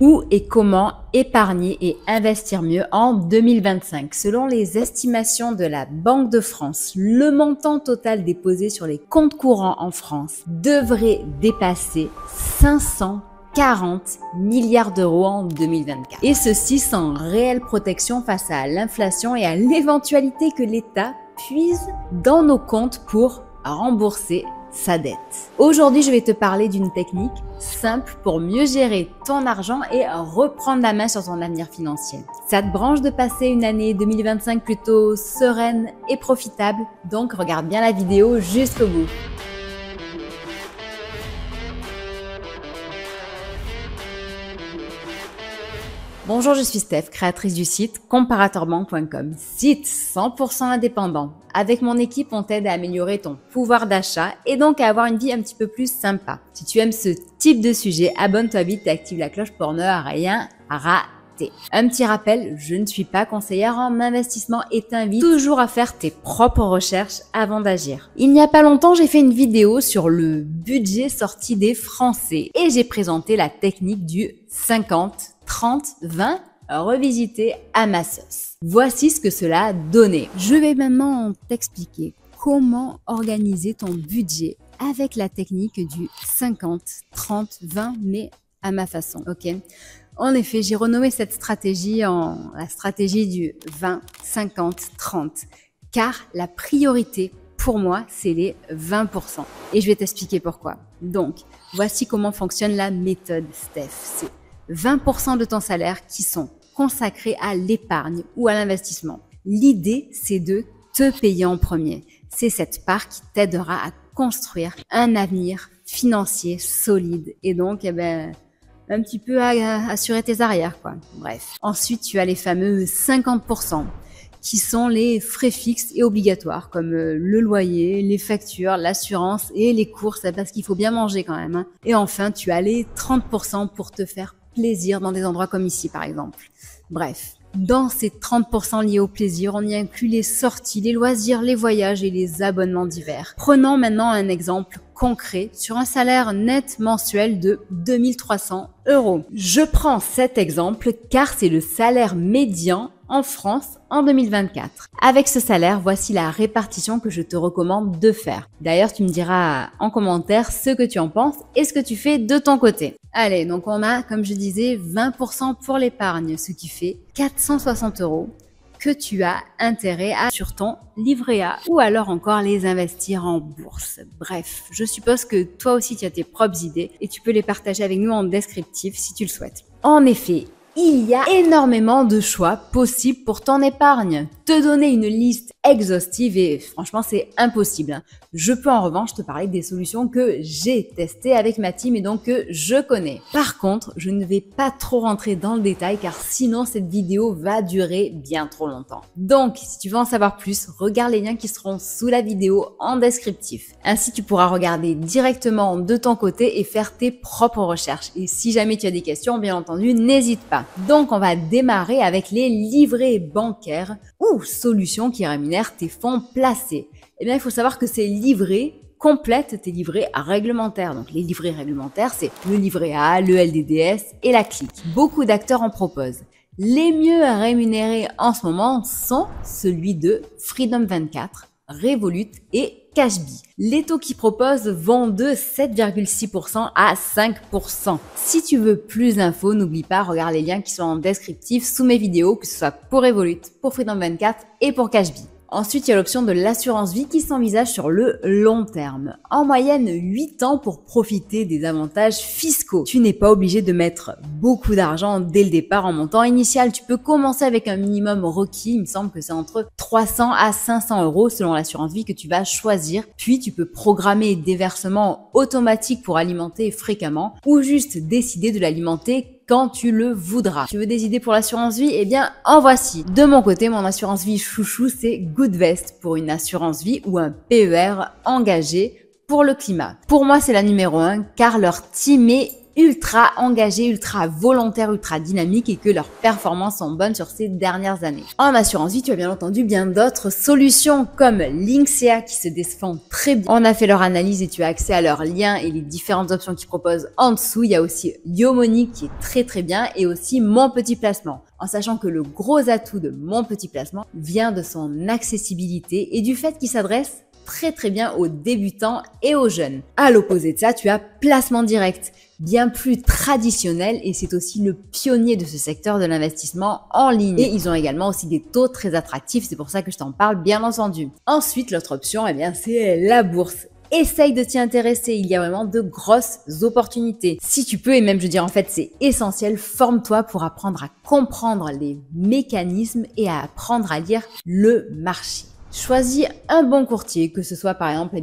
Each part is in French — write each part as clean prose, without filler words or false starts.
Où et comment épargner et investir mieux en 2025? Selon les estimations de la Banque de France, le montant total déposé sur les comptes courants en France devrait dépasser 540 milliards d'euros en 2024. Et ceci sans réelle protection face à l'inflation et à l'éventualité que l'État puise dans nos comptes pour rembourser sa dette. Aujourd'hui, je vais te parler d'une technique simple pour mieux gérer ton argent et reprendre la main sur ton avenir financier. Ça te branche de passer une année 2025 plutôt sereine et profitable? Donc regarde bien la vidéo jusqu'au bout. Bonjour, je suis Steph, créatrice du site comparatorbank.com, site 100% indépendant. Avec mon équipe, on t'aide à améliorer ton pouvoir d'achat et donc à avoir une vie un petit peu plus sympa. Si tu aimes ce type de sujet, abonne-toi vite et active la cloche pour ne rien rater. Un petit rappel, je ne suis pas conseillère en investissement et t'invite toujours à faire tes propres recherches avant d'agir. Il n'y a pas longtemps, j'ai fait une vidéo sur le budget sorti des Français et j'ai présenté la technique du 50, 30, 20 revisité à ma sauce. Voici ce que cela a donné. Je vais maintenant t'expliquer comment organiser ton budget avec la technique du 50, 30, 20 mais à ma façon. Ok. En effet, j'ai renommé cette stratégie en la stratégie du 20, 50, 30 car la priorité pour moi, c'est les 20%. Et je vais t'expliquer pourquoi. Donc, voici comment fonctionne la méthode Steph. C'est 20% de ton salaire qui sont consacrés à l'épargne ou à l'investissement. L'idée, c'est de te payer en premier. C'est cette part qui t'aidera à construire un avenir financier solide et donc un petit peu à assurer tes arrières, quoi. Bref. Ensuite, tu as les fameux 50% qui sont les frais fixes et obligatoires comme le loyer, les factures, l'assurance et les courses parce qu'il faut bien manger quand même. Et enfin, tu as les 30% pour te faire plaisir dans des endroits comme ici par exemple. Bref, dans ces 30% liés au plaisir, on y inclut les sorties, les loisirs, les voyages et les abonnements divers. Prenons maintenant un exemple concret sur un salaire net mensuel de 2300 €. Je prends cet exemple car c'est le salaire médian en France en 2024. Avec ce salaire, voici la répartition que je te recommande de faire. D'ailleurs, tu me diras en commentaire ce que tu en penses et ce que tu fais de ton côté. Allez, donc on a, comme je disais, 20% pour l'épargne, ce qui fait 460 € que tu as intérêt à sur ton livret A ou alors encore les investir en bourse. Bref, je suppose que toi aussi tu as tes propres idées et tu peux les partager avec nous en descriptif si tu le souhaites. En effet, il y a énormément de choix possibles pour ton épargne. Te donner une liste exhaustive et franchement c'est impossible. Je peux en revanche te parler des solutions que j'ai testées avec ma team et donc que je connais. Par contre, je ne vais pas trop rentrer dans le détail car sinon cette vidéo va durer bien trop longtemps. Donc si tu veux en savoir plus, regarde les liens qui seront sous la vidéo en descriptif. Ainsi tu pourras regarder directement de ton côté et faire tes propres recherches. Et si jamais tu as des questions, bien entendu, n'hésite pas. Donc on va démarrer avec les livrets bancaires ou solutions qui rémunèrent tes fonds placés. Eh bien, il faut savoir que ces livrets complètent tes livrets réglementaires. Donc, les livrets réglementaires, c'est le livret A, le LDDS et la CLIC. Beaucoup d'acteurs en proposent. Les mieux rémunérés en ce moment sont celui de Freedom24, Revolut et Cashbee. Les taux qu'ils proposent vont de 7,6% à 5%. Si tu veux plus d'infos, n'oublie pas, regarde les liens qui sont en descriptif sous mes vidéos, que ce soit pour Revolut, pour Freedom24 et pour Cashbee. Ensuite, il y a l'option de l'assurance vie qui s'envisage sur le long terme. En moyenne, 8 ans pour profiter des avantages fiscaux. Tu n'es pas obligé de mettre beaucoup d'argent dès le départ en montant initial. Tu peux commencer avec un minimum requis. Il me semble que c'est entre 300 à 500 € selon l'assurance vie que tu vas choisir. Puis, tu peux programmer des versements automatiques pour alimenter fréquemment ou juste décider de l'alimenter quand tu le voudras. Tu veux des idées pour l'assurance vie? Eh bien, en voici. De mon côté, mon assurance vie chouchou, c'est Goodvest pour une assurance vie ou un PER engagé pour le climat. Pour moi, c'est la numéro 1 car leur team est ultra engagés, ultra volontaires, ultra dynamiques et que leurs performances sont bonnes sur ces dernières années. En assurance vie, tu as bien entendu bien d'autres solutions comme Lynxea qui se défend très bien. On a fait leur analyse et tu as accès à leurs liens et les différentes options qu'ils proposent en dessous. Il y a aussi Yomoni qui est très bien et aussi Mon Petit Placement. En sachant que le gros atout de Mon Petit Placement vient de son accessibilité et du fait qu'il s'adresse très bien aux débutants et aux jeunes. À l'opposé de ça, tu as Placement Direct, bien plus traditionnel et c'est aussi le pionnier de ce secteur de l'investissement en ligne. Et ils ont également aussi des taux très attractifs, c'est pour ça que je t'en parle bien entendu. Ensuite, l'autre option, eh bien, c'est la bourse. Essaye de t'y intéresser, il y a vraiment de grosses opportunités. Si tu peux, et même je veux dire en fait c'est essentiel, forme-toi pour apprendre à comprendre les mécanismes et à apprendre à lire le marché. Choisis un bon courtier, que ce soit par exemple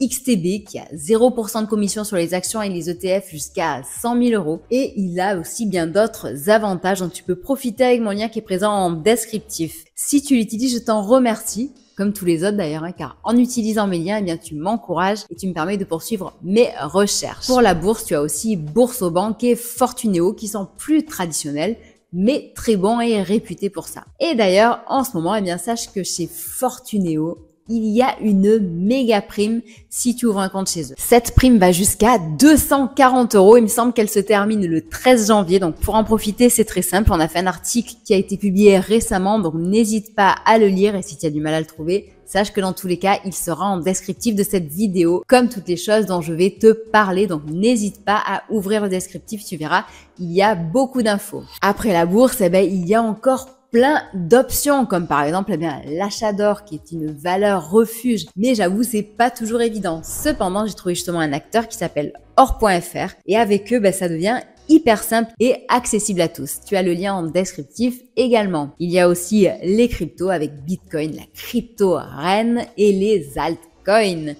XTB qui a 0% de commission sur les actions et les ETF jusqu'à 100 000 €. Et il a aussi bien d'autres avantages dont tu peux profiter avec mon lien qui est présent en descriptif. Si tu l'utilises, je t'en remercie. Comme tous les autres d'ailleurs, car en utilisant mes liens, eh bien, tu m'encourages et tu me permets de poursuivre mes recherches. Pour la bourse, tu as aussi Boursobank et Fortuneo qui sont plus traditionnels, mais très bons et réputés pour ça. Et d'ailleurs, en ce moment, eh bien, sache que chez Fortuneo, il y a une méga prime si tu ouvres un compte chez eux. Cette prime va jusqu'à 240 €. Il me semble qu'elle se termine le 13 janvier. Donc, pour en profiter, c'est très simple. On a fait un article qui a été publié récemment. Donc, n'hésite pas à le lire. Et si tu as du mal à le trouver, sache que dans tous les cas, il sera en descriptif de cette vidéo, comme toutes les choses dont je vais te parler. Donc, n'hésite pas à ouvrir le descriptif. Tu verras, il y a beaucoup d'infos. Après la bourse, eh ben, il y a encore plein d'options, comme par exemple l'achat d'or qui est une valeur refuge, mais j'avoue c'est pas toujours évident. Cependant, j'ai trouvé justement un acteur qui s'appelle Or.fr et avec eux, ça devient hyper simple et accessible à tous. Tu as le lien en descriptif également. Il y a aussi les cryptos avec Bitcoin, la crypto reine et les altcoins.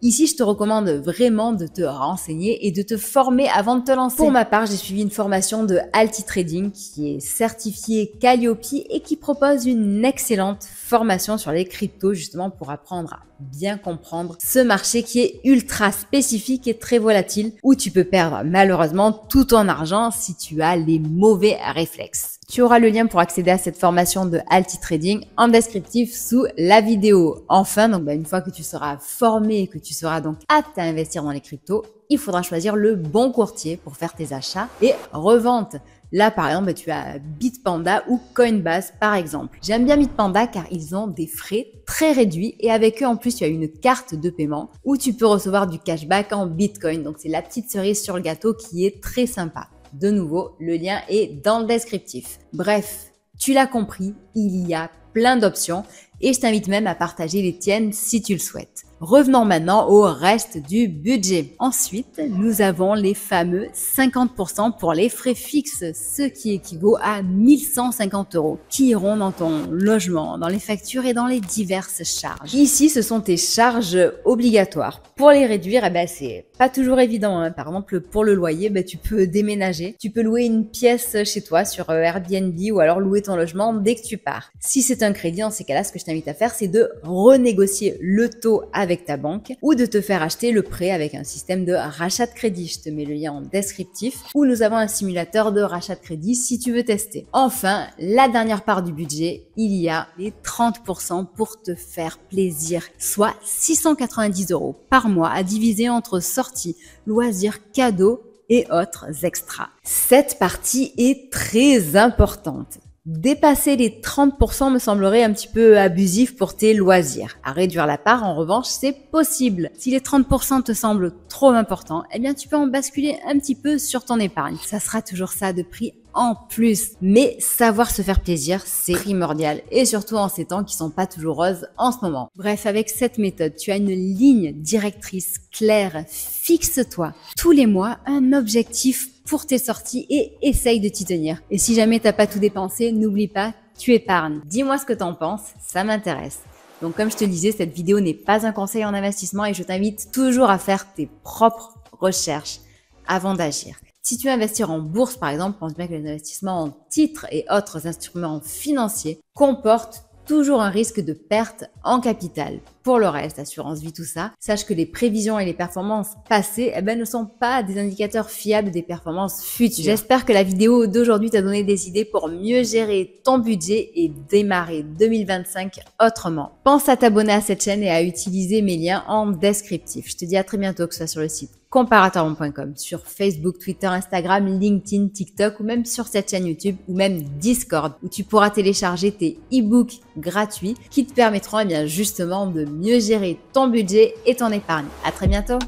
Ici, je te recommande vraiment de te renseigner et de te former avant de te lancer. Pour ma part, j'ai suivi une formation de Altitrading qui est certifiée Calliope et qui propose une excellente formation sur les cryptos justement pour apprendre à bien comprendre ce marché qui est ultra spécifique et très volatile où tu peux perdre malheureusement tout ton argent si tu as les mauvais réflexes. Tu auras le lien pour accéder à cette formation de Altitrading en descriptif sous la vidéo. Enfin, donc une fois que tu seras formé et que tu seras donc apte à investir dans les cryptos, il faudra choisir le bon courtier pour faire tes achats et reventes. Là, par exemple, tu as Bitpanda ou Coinbase, par exemple. J'aime bien Bitpanda car ils ont des frais très réduits et avec eux, en plus, tu as une carte de paiement où tu peux recevoir du cashback en Bitcoin. Donc, c'est la petite cerise sur le gâteau qui est très sympa. De nouveau, le lien est dans le descriptif. Bref, tu l'as compris, il y a plein d'options et je t'invite même à partager les tiennes si tu le souhaites. Revenons maintenant au reste du budget. Ensuite, nous avons les fameux 50% pour les frais fixes, ce qui équivaut à 1150 € qui iront dans ton logement, dans les factures et dans les diverses charges. Ici, ce sont tes charges obligatoires. Pour les réduire, c'est pas toujours évident. Par exemple, pour le loyer, tu peux déménager. Tu peux louer une pièce chez toi sur Airbnb ou alors louer ton logement dès que tu pars. Si c'est un crédit, dans ces cas-là, ce que je t'invite à faire, c'est de renégocier le taux avec ta banque ou de te faire acheter le prêt avec un système de rachat de crédit. Je te mets le lien en descriptif où nous avons un simulateur de rachat de crédit si tu veux tester. Enfin, la dernière part du budget, il y a les 30% pour te faire plaisir, soit 690 € par mois à diviser entre sorties, loisirs, cadeaux et autres extras. Cette partie est très importante. Dépasser les 30% me semblerait un petit peu abusif pour tes loisirs. À réduire la part, en revanche, c'est possible. Si les 30% te semblent trop importants, tu peux en basculer un petit peu sur ton épargne. Ça sera toujours ça de prix en plus. Mais savoir se faire plaisir, c'est primordial. Et surtout en ces temps qui sont pas toujours roses en ce moment. Bref, avec cette méthode, tu as une ligne directrice claire. Fixe-toi tous les mois un objectif pour tes sorties et essaye de t'y tenir. Et si jamais t'as pas tout dépensé, n'oublie pas, tu épargnes. Dis-moi ce que t'en penses, ça m'intéresse. Donc comme je te le disais, cette vidéo n'est pas un conseil en investissement et je t'invite toujours à faire tes propres recherches avant d'agir. Si tu veux investir en bourse par exemple, pense bien que les investissements en titres et autres instruments financiers comportent toujours un risque de perte en capital. Pour le reste, assurance vie, tout ça, sache que les prévisions et les performances passées ne sont pas des indicateurs fiables des performances futures. J'espère que la vidéo d'aujourd'hui t'a donné des idées pour mieux gérer ton budget et démarrer 2025 autrement. Pense à t'abonner à cette chaîne et à utiliser mes liens en descriptif. Je te dis à très bientôt, que ce soit sur le site comparatorhome.com, sur Facebook, Twitter, Instagram, LinkedIn, TikTok ou même sur cette chaîne YouTube ou même Discord où tu pourras télécharger tes e-books gratuits qui te permettront justement de mieux gérer ton budget et ton épargne. À très bientôt!